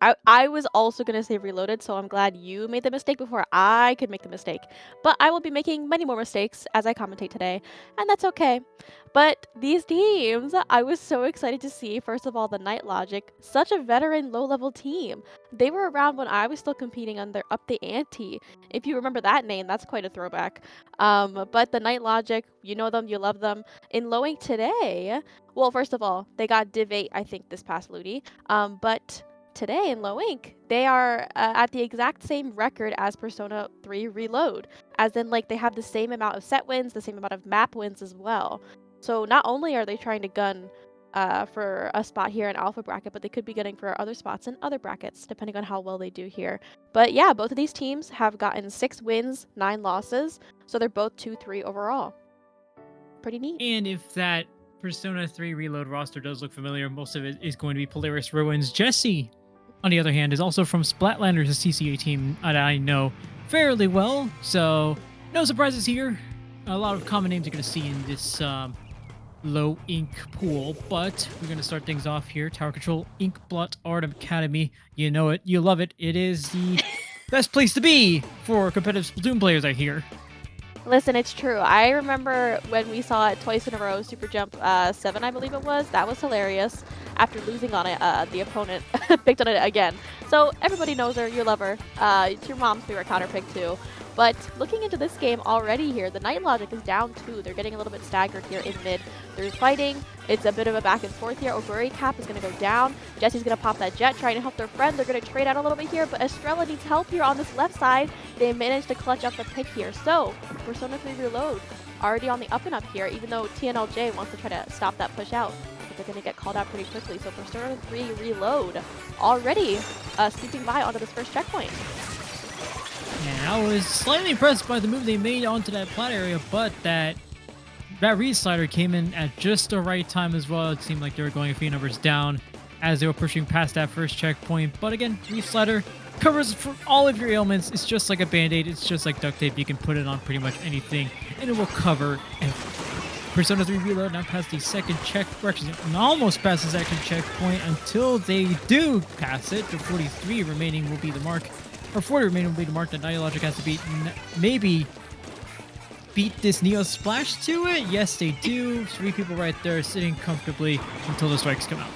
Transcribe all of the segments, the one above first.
I was also gonna say reloaded, so I'm glad you made the mistake before I could make the mistake. But I will be making many more mistakes as I commentate today, and that's okay. But these teams, I was so excited to see, first of all, the Night Logic, such a veteran low-level team. They were around when I was still competing on their Up the Ante. If you remember that name, that's quite a throwback. But the Night Logic, you know them, you love them. In Lowing today, well, first of all, they got Div 8, I think, this past Ludi. But today in Low Ink, they are at the exact same record as Persona 3 Reload, as in like they have the same amount of set wins, the same amount of map wins as well. So not only are they trying to gun for a spot here in Alpha bracket, but they could be gunning for other spots in other brackets, depending on how well they do here. But yeah, both of these teams have gotten 6 wins, 9 losses, so they're both 2-3 overall. Pretty neat. And if that Persona 3 Reload roster does look familiar, most of it is going to be Polaris Ruins. Jesse, on the other hand, is also from Splatlanders, a CCA team that I know fairly well, so no surprises here. A lot of common names you're going to see in this low ink pool, but we're going to start things off here. Tower Control Inkblot Art Academy. You know it, you love it. It is the best place to be for competitive Splatoon players, I hear. Listen, it's true. I remember when we saw it twice in a row, Super Jump 7, I believe it was. That was hilarious. After losing on it, the opponent picked on it again. So everybody knows her, you love her. It's your mom's favorite counter pick too. But looking into this game already here, the Night Logic is down 2. They're getting a little bit staggered here in mid. They're fighting. It's a bit of a back and forth here. Oguri Cap is going to go down. Jesse's going to pop that jet, trying to help their friend. They're going to trade out a little bit here, but Estrella needs help here on this left side. They managed to clutch up the pick here. So, Persona 3 Reload already on the up and up here, even though TNLJ wants to try to stop that push out. But they're going to get called out pretty quickly. So, Persona 3 Reload already sneaking by onto this first checkpoint. And I was slightly impressed by the move they made onto that plat area, but that read slider came in at just the right time as well. It seemed like they were going a few numbers down as they were pushing past that first checkpoint. But again, read slider covers for all of your ailments. It's just like a band-aid. It's just like duct tape. You can put it on pretty much anything, and it will cover everything. Persona 3 Reload now past the second check, or actually almost past the second checkpoint until they do pass it. The 43 remaining will be the mark. Or 40 remaining will be the mark that Night Logic has to beat. Maybe beat this Neo Splash to it? Yes, they do. 3 people right there sitting comfortably until the strikes come out.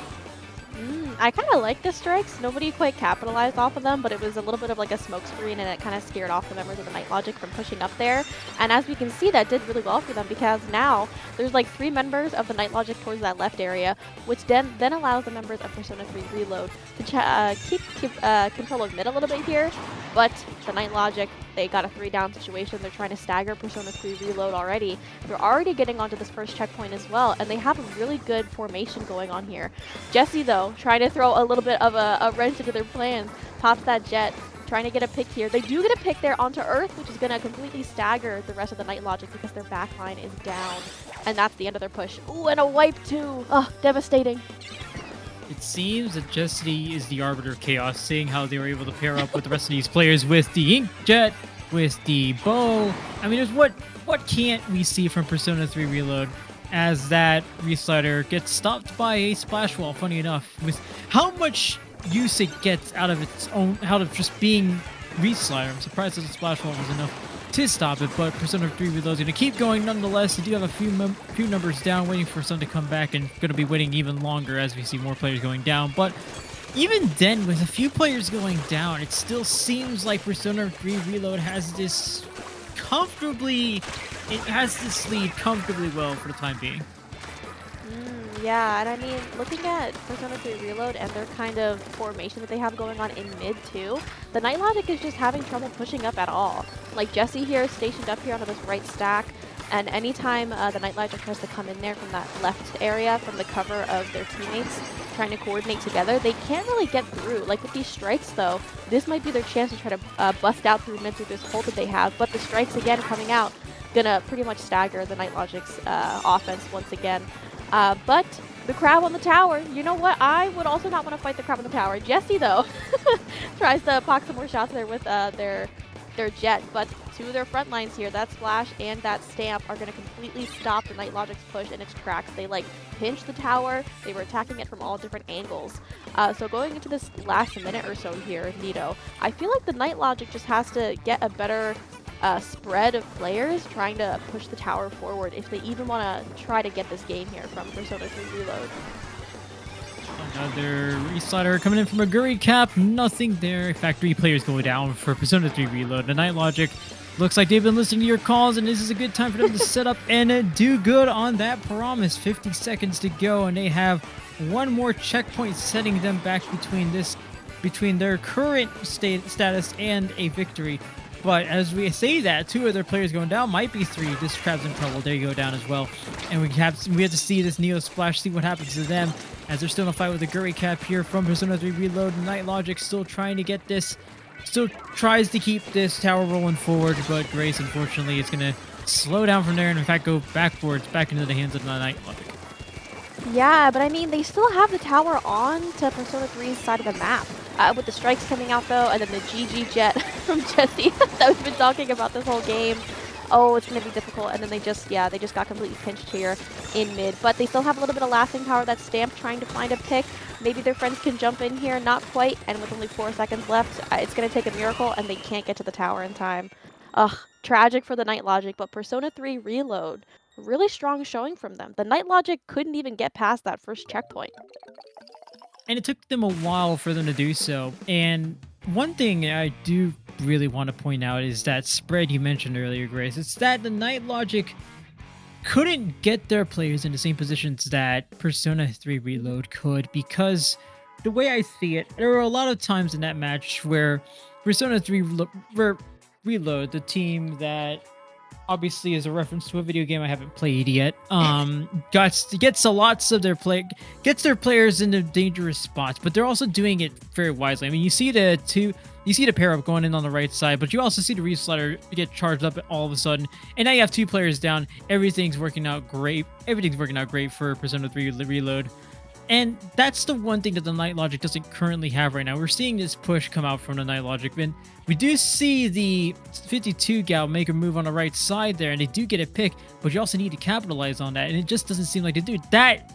I kind of like the strikes. Nobody quite capitalized off of them, but it was a little bit of like a smokescreen, and it kind of scared off the members of the Night Logic from pushing up there. And as we can see, that did really well for them, because now there's like 3 members of the Night Logic towards that left area, which then allows the members of Persona 3 Reload to keep control of mid a little bit here. But the Night Logic, they got a 3-down situation. They're trying to stagger Persona 3 Reload already. They're already getting onto this first checkpoint as well, and they have a really good formation going on here. Jesse, though, trying to throw a little bit of a wrench into their plans, pops that jet, trying to get a pick here. They do get a pick there onto Earth, which is going to completely stagger the rest of the Night Logic because their backline is down, and that's the end of their push. Ooh, and a wipe too. Oh, devastating. It seems that Jesse is the arbiter of chaos, seeing how they were able to pair up with the rest of these players with the Inkjet, with the bow. I mean, what can't we see from Persona 3 Reload as that reslider gets stopped by a splash wall, funny enough, with how much use it gets out of its own, out of just being reslider. I'm surprised that the splash wall was enough to stop it, but Persona 3 Reload is going to keep going nonetheless. They do have a few numbers down, waiting for some to come back, and going to be waiting even longer as we see more players going down. But even then, with a few players going down, it still seems like Persona 3 Reload has this lead comfortably well for the time being. Yeah, and I mean, looking at Persona 3 Reload and their kind of formation that they have going on in mid too, the Night Logic is just having trouble pushing up at all. Like Jesse here is stationed up here onto this right stack, and anytime the Night Logic tries to come in there from that left area, from the cover of their teammates, trying to coordinate together, they can't really get through. Like with these strikes though, this might be their chance to try to bust out through mid through this hole that they have, but the strikes again coming out, gonna pretty much stagger the Night Logic's offense once again. But the crab on the tower, you know what? I would also not want to fight the crab on the tower. Jesse, though, tries to pock some more shots there with their their jet, but two of their front lines here, that splash and that stamp, are going to completely stop the Night Logic's push in its tracks. They like pinched the tower. They were attacking it from all different angles. So going into this last minute or so here, Nito, I feel like the Night Logic just has to get a better spread of players trying to push the tower forward if they even want to try to get this game here from Persona 3 Reload. Another reslider coming in from a Guri cap. Nothing there. In fact, 3 players go down for Persona 3 Reload. The Night Logic looks like they've been listening to your calls, and this is a good time for them to set up and do good on that promise. 50 seconds to go, and they have one more checkpoint setting them back between their current status and a victory. But as we say that, 2 of their players going down, might be 3. This Crab's in trouble. There you go down as well. And we have to see this Neo Splash, see what happens to them, as they're still in a fight with the Guri cap here from Persona 3 Reload. Night Logic still trying to get this, still tries to keep this tower rolling forward, but Grace, unfortunately, is going to slow down from there and, in fact, go backwards, back into the hands of the Night Logic. Yeah, but I mean, they still have the tower on to Persona 3's side of the map. With the strikes coming out, though, and then the GG jet from Jesse that we've been talking about this whole game. Oh, it's going to be difficult. And then they just got completely pinched here in mid. But they still have a little bit of lasting power. That Stamp trying to find a pick. Maybe their friends can jump in here. Not quite. And with only 4 seconds left, it's going to take a miracle, and they can't get to the tower in time. Ugh, tragic for the Night Logic, but Persona 3 Reload, really strong showing from them. The Night Logic couldn't even get past that first checkpoint. And it took them a while for them to do so. And one thing I do really want to point out is that spread you mentioned earlier, Grace. It's that the Night Logic couldn't get their players in the same positions that Persona 3 Reload could, because the way I see it, there were a lot of times in that match where Persona 3 Reload, the team that obviously is a reference to a video game I haven't played yet, gets their players into dangerous spots, but they're also doing it very wisely. I mean, you see the pair up going in on the right side, but you also see the reslider get charged up all of a sudden, and now you have 2 players down. Everything's working out great for Persona 3 Reload. And that's the one thing that the Night Logic doesn't currently have right now. We're seeing this push come out from the Night Logic, and we do see the 52 gal make a move on the right side there, and they do get a pick, but you also need to capitalize on that, and it just doesn't seem like they do. That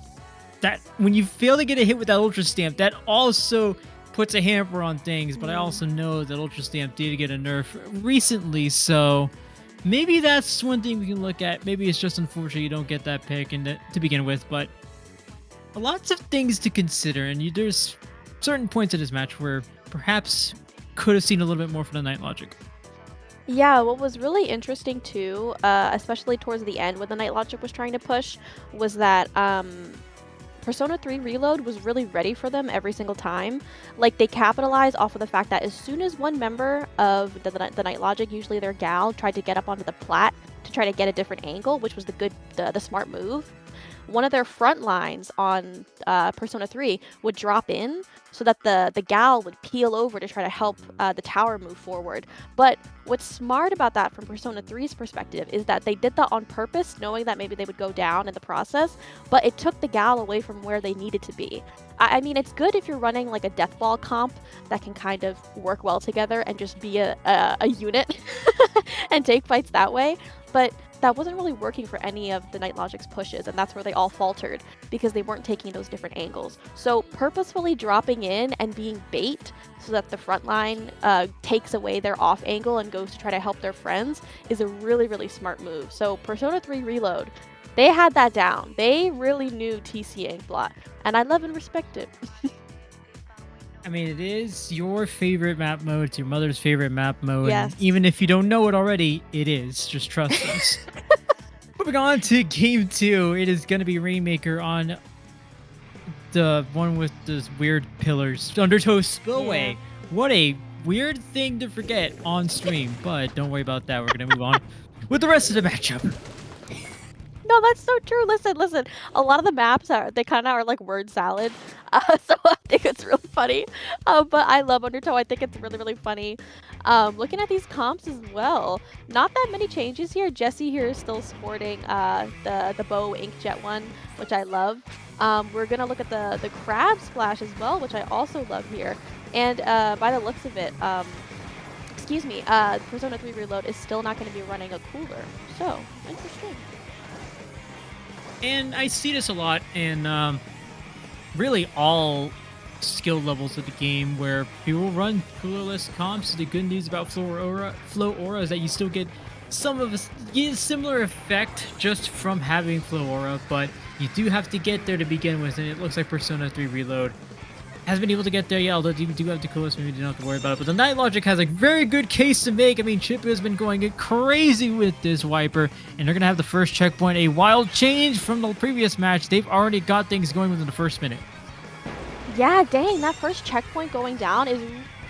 when you fail to get a hit with that Ultra Stamp, that also puts a hamper on things, but I also know that Ultra Stamp did get a nerf recently, so maybe that's one thing we can look at. Maybe it's just unfortunate you don't get that pick to begin with, but lots of things to consider, and there's certain points in this match where perhaps could have seen a little bit more from the Night Logic. Yeah, what was really interesting too, especially towards the end when the Night Logic was trying to push, was that Persona 3 Reload was really ready for them every single time. Like, they capitalized off of the fact that as soon as one member of the Night Logic, usually their gal, tried to get up onto the plat to try to get a different angle, which was the smart move, one of their front lines on Persona 3 would drop in so that the gal would peel over to try to help the tower move forward. But what's smart about that from Persona 3's perspective is that they did that on purpose, knowing that maybe they would go down in the process, but it took the gal away from where they needed to be. I mean, it's good if you're running like a deathball comp that can kind of work well together and just be a unit and take fights that way, but that wasn't really working for any of the Night Logic's pushes, and that's where they all faltered, because they weren't taking those different angles. So purposefully dropping in and being bait so that the front line takes away their off angle and goes to try to help their friends is a really, really smart move. So Persona 3 Reload, they had that down. They really knew TC Inkblot, and I love and respect it. I mean, it is your favorite map mode. It's your mother's favorite map mode. Yes. And even if you don't know it already, it is. Just trust us. Moving on to Game 2. It is going to be Rainmaker on the one with those weird pillars. Undertow Spillway. Yeah. What a weird thing to forget on stream. But don't worry about that. We're going to move on with the rest of the matchup. No, that's so true. Listen. A lot of the maps they kind of are like word salad, so I think it's really funny. But I love Undertow. I think it's really, really funny. Looking at these comps as well, not that many changes here. Jesse here is still sporting the bow inkjet one, which I love. We're gonna look at the crab splash as well, which I also love here. And by the looks of it, excuse me, Persona 3 Reload is still not going to be running a cooler. So, interesting. And I see this a lot in really all skill levels of the game where people run coolerless comps. The good news about Flow Aura is that you still get some of a similar effect just from having Flow Aura, but you do have to get there to begin with, and it looks like Persona 3 Reload has been able to get there. Yeah, although you do have the coolest, maybe you don't have to worry about it. But the Night Logic has a very good case to make. I mean, Chippu has been going crazy with this wiper, and they're going to have the first checkpoint. A wild change from the previous match. They've already got things going within the first minute. Yeah, dang, that first checkpoint going down is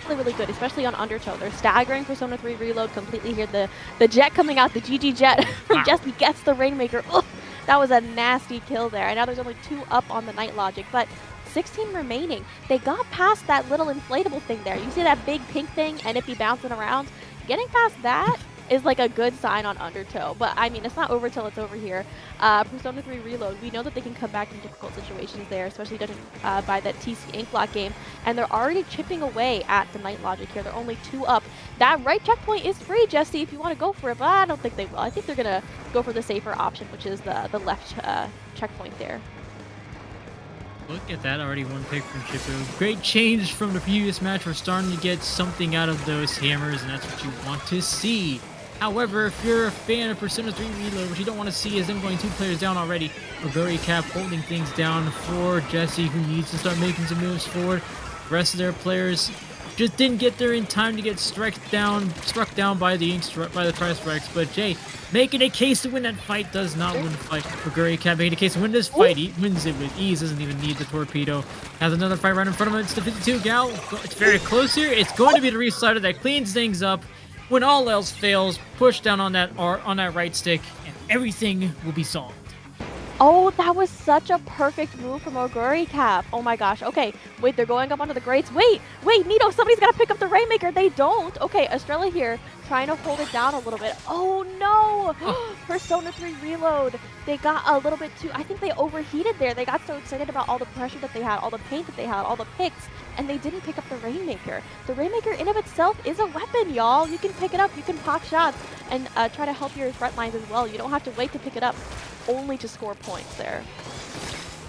really, really good, especially on Undertow. They're staggering Persona 3 Reload completely here. The jet coming out, the GG jet from Wow. Jesse gets the Rainmaker. Ugh, that was a nasty kill there. I know there's only 2 up on the Night Logic, but 16 remaining. They got past that little inflatable thing there. You see that big pink thing and it be bouncing around? Getting past that is like a good sign on Undertow. But I mean, it's not over till it's over here. Persona 3 Reload, we know that they can come back in difficult situations there, especially judging by that TC Ink Block game. And they're already chipping away at the Night Logic here. They're only 2 up. That right checkpoint is free, Jesse, if you want to go for it, but I don't think they will. I think they're going to go for the safer option, which is the left checkpoint there. Look at that, already one pick from Chippu. Great change from the previous match. We're starting to get something out of those hammers, and that's what you want to see. However, if you're a fan of Persona 3 Reload, what you don't want to see is them going 2 players down already. Oguri Cap holding things down for Jesse, who needs to start making some moves forward. The rest of their players just didn't get there in time to get struck down by the Price Strikes. But Jay, making a case to win that fight, does not win the fight. Oguri Cap making a case to win this fight. He wins it with ease, doesn't even need the torpedo. Has another fight right in front of him. It's the 52 gal. It's very close here. It's going to be the restarter that cleans things up. When all else fails, push down on that right stick, and everything will be solved. Oh, that was such a perfect move from Oguri Cap. Oh my gosh. Okay, wait, they're going up onto the grates. Wait, Nito, somebody's got to pick up the Rainmaker. They don't. Okay, Estrella here trying to hold it down a little bit. Oh no! Oh. Persona 3 Reload. They got a little bit too, I think they overheated there. They got so excited about all the pressure that they had, all the paint that they had, all the picks, and they didn't pick up the Rainmaker. The Rainmaker in of itself is a weapon, y'all. You can pick it up, you can pop shots, and try to help your front lines as well. You don't have to wait to pick it up, only to score points there.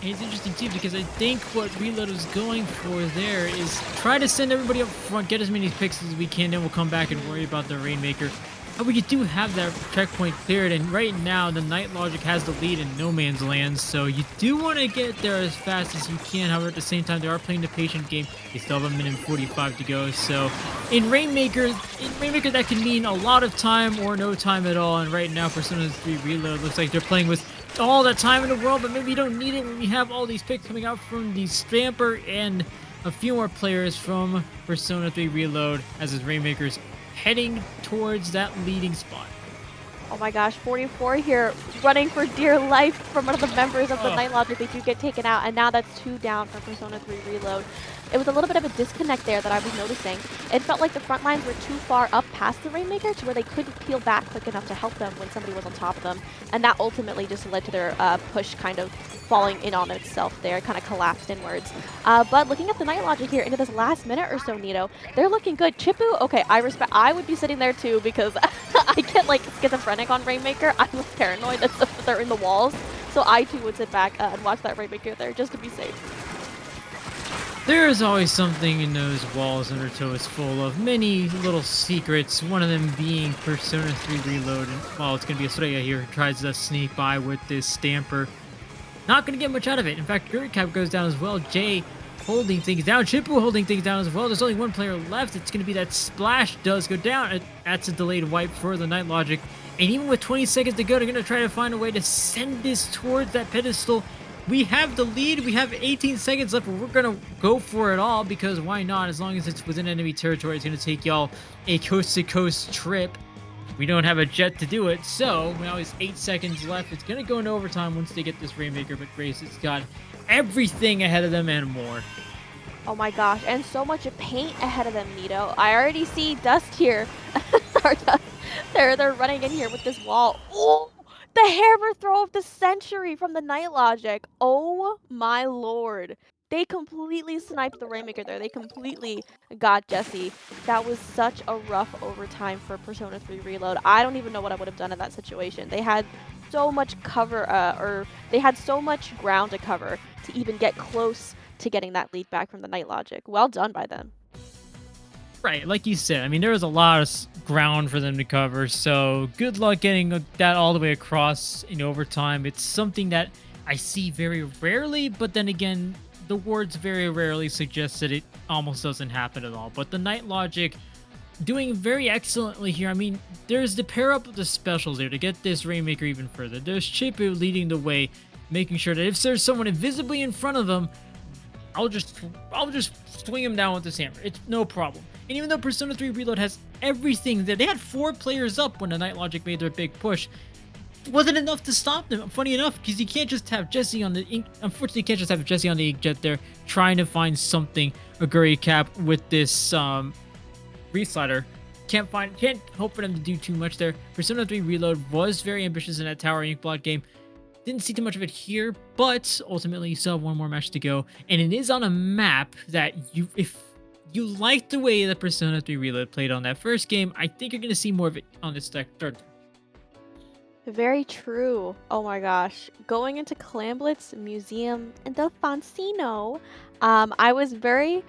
And it's interesting too because I think what Reload is going for there is try to send everybody up front, get as many picks as we can, then we'll come back and worry about the Rainmaker. However, you do have that checkpoint cleared, and right now the Night Logic has the lead in no man's land, so you do want to get there as fast as you can. However, at the same time, they are playing the patient game. They still have a minute and 45 to go, so in Rainmaker, that can mean a lot of time or no time at all, and right now Persona 3 Reload looks like they're playing with all that time in the world, but maybe you don't need it when we have all these picks coming out from the Stamper and a few more players from Persona 3 Reload as his Rainmakers heading towards that leading spot. Oh my gosh, 44 here, running for dear life from one of the members of the Night Logic. They do get taken out, and now that's 2 down for Persona 3 Reload. It was a little bit of a disconnect there that I was noticing. It felt like the front lines were too far up past the Rainmaker to where they couldn't peel back quick enough to help them when somebody was on top of them, and that ultimately just led to their push kind of falling in on itself there, kind of collapsed inwards. But looking at the Night Logic here into this last minute or so, Nito, they're looking good. Chippu, okay, I would be sitting there too because I get like schizophrenic on Rainmaker. I'm like, paranoid that they're in the walls, so I too would sit back and watch that Rainmaker there just to be safe. There is always something in those walls Undertow is full of. Many little secrets, one of them being Persona 3 Reload. And, well, it's going to be Estrella here who tries to sneak by with this Stamper. Not going to get much out of it. In fact, Cap goes down as well. Jay holding things down. Chippu holding things down as well. There's only one player left. It's going to be that Splash does go down. That's a delayed wipe for the Night Logic. And even with 20 seconds to go, they're going to try to find a way to send this towards that pedestal. We have the lead. We have 18 seconds left, but we're going to go for it all because why not? As long as it's within enemy territory, it's going to take y'all a coast-to-coast trip. We don't have a jet to do it, so now it's 8 seconds left. It's going to go into overtime once they get this Rainmaker, but Grace has got everything ahead of them and more. Oh my gosh, and so much paint ahead of them, Nito. I already see Dust here. They're running in here with this wall. Oh! The hammer throw of the century from the Night Logic. Oh my lord. They completely sniped the Rainmaker there. They completely got Jesse. That was such a rough overtime for Persona 3 Reload. I don't even know what I would have done in that situation. They had so much cover, or they had so much ground to cover to even get close to getting that lead back from the Night Logic. Well done by them. Right, like you said, I mean, there was a lot of ground for them to cover, so good luck getting that all the way across in overtime. It's something that I see very rarely, but then again, the words very rarely suggest that it almost doesn't happen at all. But the Night Logic doing very excellently here. I mean, there's the pair up of the specials there to get this Rainmaker even further. There's Chipu leading the way, making sure that if there's someone invisibly in front of them, I'll just swing him down with this hammer. It's no problem. And even though Persona 3 Reload has everything there, they had 4 players up when the Night Logic made their big push. It wasn't enough to stop them. Funny enough, because you can't just have Jesse on the ink. Unfortunately, you can't just have Jesse on the inkjet there trying to find something Aguri Cap with this reslider. Can't hope for them to do too much there. Persona 3 Reload was very ambitious in that Tower Inkblot game. Didn't see too much of it here, but ultimately you still have one more match to go, and it is on a map that if you like the way that Persona 3 Reload played on that first game, I think you're going to see more of it on this third. Very true. Oh my gosh. Going into Clamblitz Museum in the Foncino, I was very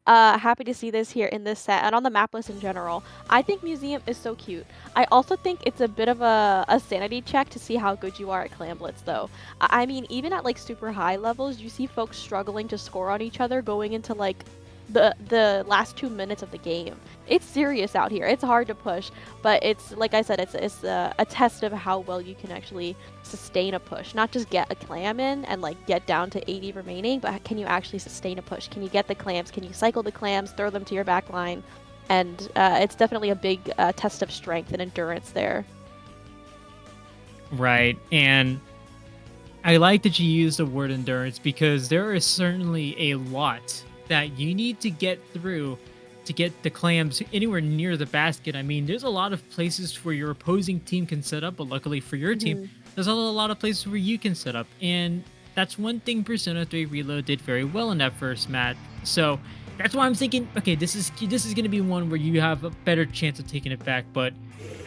happy to see this here in this set and on the map list in general. I think Museum is so cute. I also think it's a bit of a sanity check to see how good you are at Clamblitz though. I mean, even at like super high levels, you see folks struggling to score on each other going into like the last 2 minutes of the game. It's serious out here. It's hard to push, but it's like I said, it's a test of how well you can actually sustain a push. Not just get a clam in and like get down to 80 remaining, but can you actually sustain a push? Can you get the clams? Can you cycle the clams, throw them to your back line? And it's definitely a big test of strength and endurance there. Right, and I like that you use the word endurance because there is certainly a lot that you need to get through to get the clams anywhere near the basket. I mean, there's a lot of places where your opposing team can set up, but luckily for your team, there's also a lot of places where you can set up. And that's one thing Persona 3 Reload did very well in that first match. So that's why I'm thinking, okay, this is going to be one where you have a better chance of taking it back, but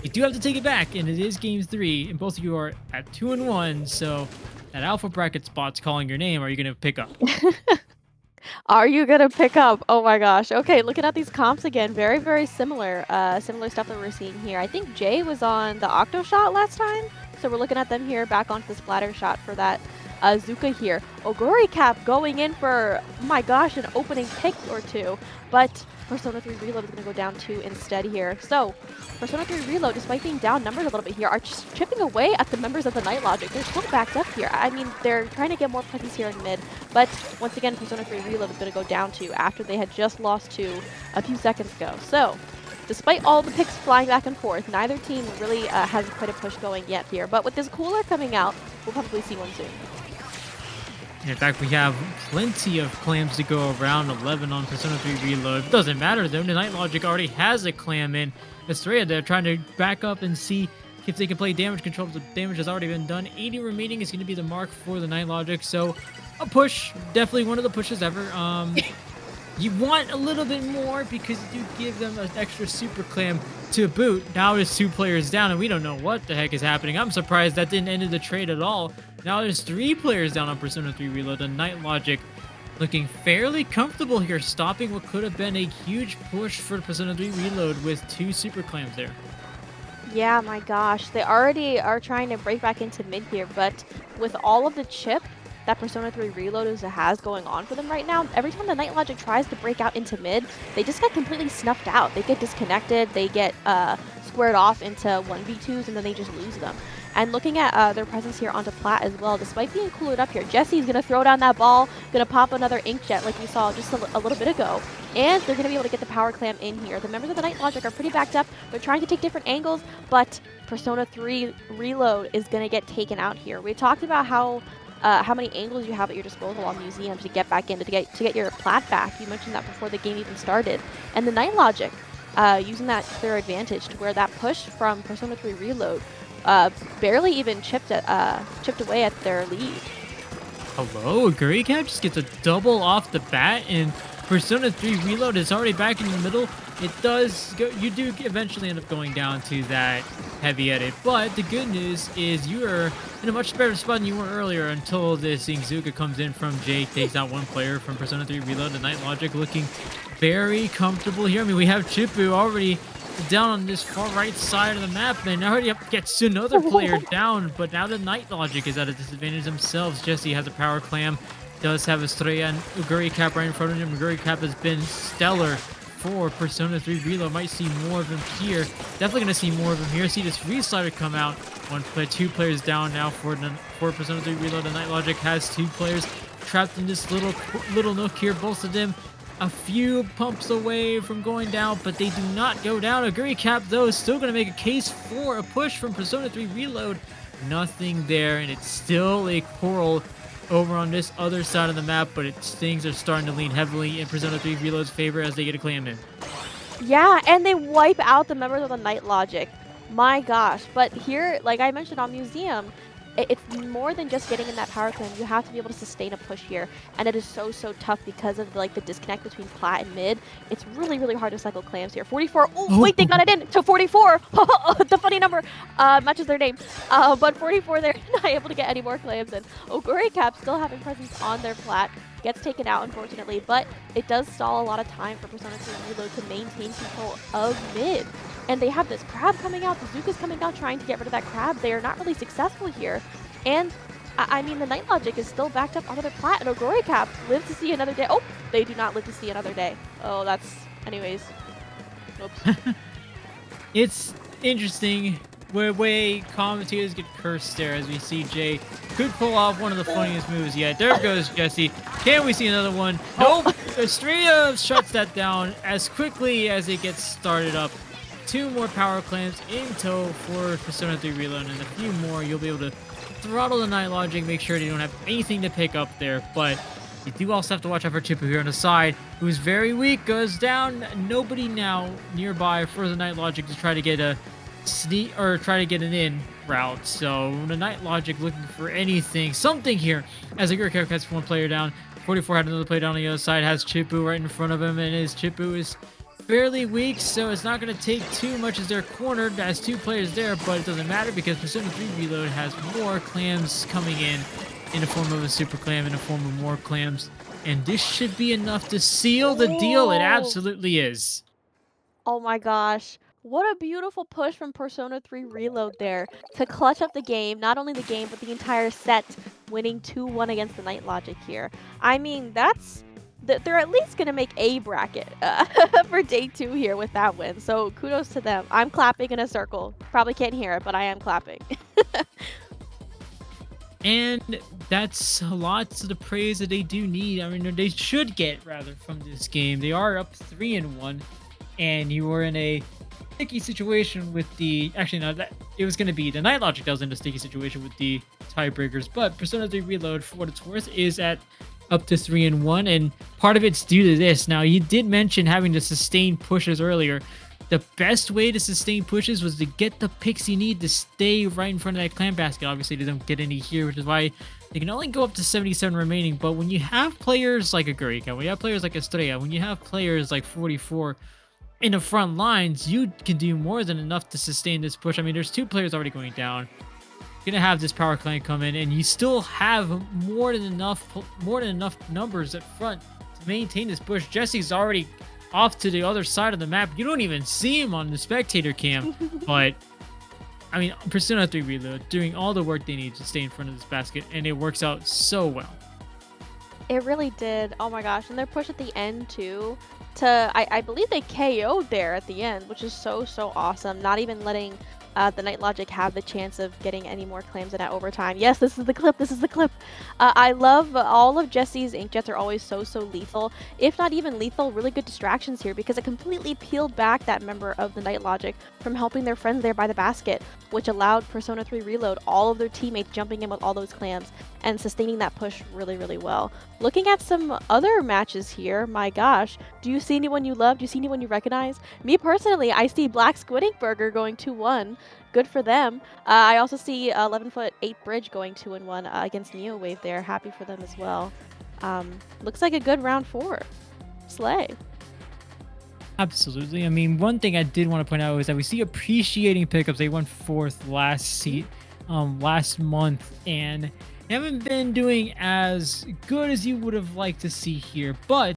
you do have to take it back, and it is game 3, and both of you are at 2-1, so that alpha bracket spot's calling your name. Are you going to pick up? Are you gonna pick up? Oh my gosh. Okay, looking at these comps again, very, very similar. Similar stuff that we're seeing here. I think Jay was on the Octo shot last time, so we're looking at them here back onto the splatter shot for that Zuka here. Oguri Cap going in for, oh my gosh, an opening pick or two, but Persona 3 Reload is going to go down 2 instead here. So, Persona 3 Reload, despite being down numbers a little bit here, are just chipping away at the members of the Night Logic. They're still backed up here. I mean, they're trying to get more presence here in mid, but once again, Persona 3 Reload is going to go down 2 after they had just lost 2 a few seconds ago. So, despite all the picks flying back and forth, neither team really has quite a push going yet here. But with this cooler coming out, we'll probably see one soon. In fact, we have plenty of clams to go around. 11 on Persona 3 Reload. Doesn't matter though. The Night Logic already has a clam in. Estrella, they're trying to back up and see if they can play damage control. The damage has already been done. 80 remaining is going to be the mark for the Night Logic. So a push. Definitely one of the pushes ever. You want a little bit more because you do give them an extra super clam to boot. Now there's 2 players down and we don't know what the heck is happening. I'm surprised that didn't end the trade at all. Now there's 3 players down on Persona 3 Reload. The Night Logic looking fairly comfortable here, stopping what could have been a huge push for Persona 3 Reload with 2 super clams there. Yeah, my gosh. They already are trying to break back into mid here, but with all of the chip that Persona 3 Reload has going on for them right now, every time the Night Logic tries to break out into mid, they just get completely snuffed out. They get disconnected, they get squared off into 1v2s, and then they just lose them. And looking at their presence here onto plat as well, despite being coolered up here, Jesse's going to throw down that ball, going to pop another inkjet like we saw just a little bit ago. And they're going to be able to get the power clam in here. The members of the Night Logic are pretty backed up. They're trying to take different angles, but Persona 3 Reload is going to get taken out here. We talked about how many angles you have at your disposal on Museum to get back in, to get your plat back. You mentioned that before the game even started. And the Night Logic, using that to their advantage to where that push from Persona 3 Reload barely even chipped away at their lead. Hello, Gurrycap just gets a double off the bat, and Persona 3 Reload is already back in the middle. It does go, you do eventually end up going down to that heavy edit, but the good news is you are in a much better spot than you were earlier until this Inkzuka comes in from Jake, takes out one player from Persona 3 Reload. The Night Logic looking very comfortable here. I mean, we have Chipu already down on this far right side of the map, and already gets another player down, but now the Night Logic is at a disadvantage themselves. Jesse has a power clam, does have Estrella and Gurrycap right in front of him. Gurrycap has been stellar for Persona 3 Reload. Might see more of him here. Definitely gonna see more of him here. See this Reslider come out. Two players down now for Persona 3 Reload. The Night Logic has two players trapped in this little nook here. Both of them a few pumps away from going down, but they do not go down. A Gurrycap, though, is still going to make a case for a push from Persona 3 Reload. Nothing there, and it's still a Coral over on this other side of the map, but things are starting to lean heavily in Persona 3 Reload's favor as they get a clam in. Yeah, and they wipe out the members of the Night Logic. My gosh. But here, like I mentioned on Museum, it's more than just getting in that power clam. You have to be able to sustain a push here, and it is so tough because of the disconnect between plat and mid. It's really hard to cycle clams here. 44. Oh wait, they got it in to 44. The funny number matches their name. But 44, they're not able to get any more clams in. Gurrycap still having presence on their plat. Gets taken out, unfortunately, but it does stall a lot of time for Persona 3 Reload to maintain control of mid. And they have this crab coming out. Bazooka's coming out trying to get rid of that crab. They are not really successful here. And, I mean, the Night Logic is still backed up onto their plat, and Gurrycap live to see another day. Oh, they do not live to see another day. Oh, that's... Anyways. Oops. It's interesting way commentators get cursed there as we see Jay could pull off one of the funniest moves yet. There goes Jesse. Can we see another one? Nope. Estrella shuts that down as quickly as it gets started up. Two more power clams in tow for Persona 3 Reload, and a few more you'll be able to throttle the Night Logic, make sure they don't have anything to pick up there. But you do also have to watch out for Chipu here on the side, who's very weak, goes down. Nobody now nearby for the Night Logic to try to get a sneak or try to get an in route. So the Night Logic looking for anything, something here as a Gurrycap has one player down. 44 had another player down on the other side, has Chipu right in front of him, and his Chipu is fairly weak, so it's not going to take too much as they're cornered as two players there, but it doesn't matter because Persona 3 Reload has more clams coming in the form of a super clam, in the form of more clams, and this should be enough to seal the deal. It absolutely is. Oh my gosh. What a beautiful push from Persona 3 Reload there to clutch up the game, not only the game, but the entire set, winning 2-1 against the Night Logic here. I mean, they're at least going to make a bracket for day 2 here with that win, so kudos to them. I'm clapping in a circle. Probably can't hear it, but I am clapping. And that's lots of the praise that they do need. I mean, they should get, rather, from this game. They are up 3-1, and you were in a sticky situation with the... Actually, no, it was going to be the Night Logic that was in a sticky situation with the tiebreakers, but Persona 3 Reload, for what it's worth, is at up to 3-1, and part of it's due to this. Now, you did mention having to sustain pushes earlier. The best way to sustain pushes was to get the picks you need to stay right in front of that clam basket. Obviously, they don't get any here, which is why they can only go up to 77 remaining. But when you have players like a Gurrycap, when you have players like Estrella, when you have players like 44 in the front lines, you can do more than enough to sustain this push. I mean, there's two players already going down. You're gonna have this power clan come in, and you still have more than enough numbers up front to maintain this push. Jesse's already off to the other side of the map. You don't even see him on the spectator cam, but I mean, Persona 3 Reload doing all the work they need to stay in front of this basket, and it works out so well. It really did. Oh my gosh. And their push at the end too, I believe they KO'd there at the end, which is so awesome. Not even letting the Night Logic have the chance of getting any more claims in at overtime. Yes, this is the clip. This is the clip. I love all of Jesse's inkjets are always so lethal. If not even lethal, really good distractions here because it completely peeled back that member of the Night Logic from helping their friends there by the basket, which allowed Persona 3 Reload, all of their teammates jumping in with all those clams and sustaining that push really well. Looking at some other matches here, my gosh, do you see anyone you love? Do you see anyone you recognize? Me personally, I see Black Squid Ink Burger going 2-1 good for them. I also see 11-foot 8 bridge going 2-1 against Neo Wave there. Happy for them as well. Looks like a good round 4. Slay. Absolutely. I mean, one thing I did want to point out is that we see appreciating pickups. They won fourth last month, and they haven't been doing as good as you would have liked to see here. But